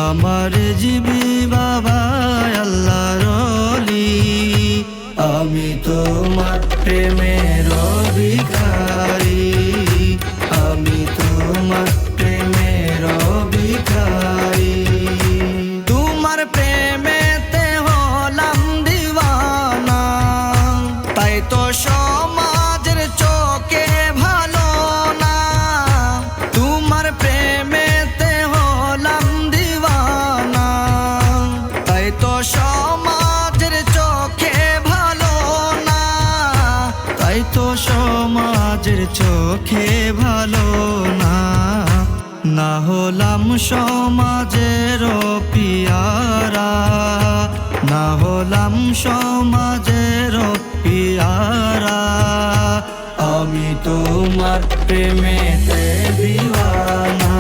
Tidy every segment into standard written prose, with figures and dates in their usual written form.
আমার জিবি বাবা আল্লাহর ওলি, আমি তোমার প্রেমের ভিখারি, আমি তোমার প্রেমের ভিখারি। তোমার প্রেমেতে হলাম দিওয়ানা, তাই তো সমাজের চোখে ভালো না। তোমার প্রেমেতে হলাম দিওয়ানা, তাই তো সমাজের চোখে ভালো না, তাই তো সমাজের চোখে ভালো না। না হলাম সমাজের পিয়ারা, না হলাম সমাজের পিয়ারা, আমি তোমার প্রেমেতে দিওয়ানা,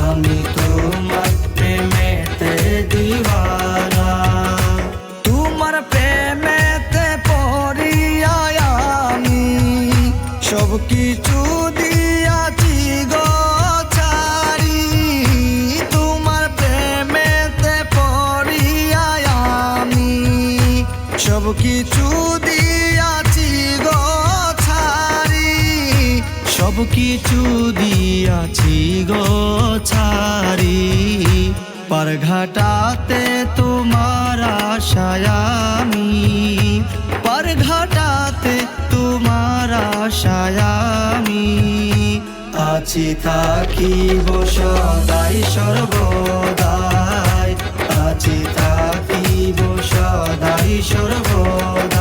আমি তোমার প্রেমেতে দিওয়ানা। তোমার প্রেমেতে পড়িয়া আমি সব কিছু দিয়াছি গো ছাড়ি, তোমার প্রেমেতে পড়িয়া আমি সব কিছু দিয়াছি গো ছাড়ি, সব কিছু দিয়াছি গো ছাড়ি। পারঘাটাতে তোমার আশায় আমি, পারঘাটাতে তোমার আশায় আমি আছি, থাকিব সদাই সর্বদাই, আছি থাকিব সদাই সর্বদাই।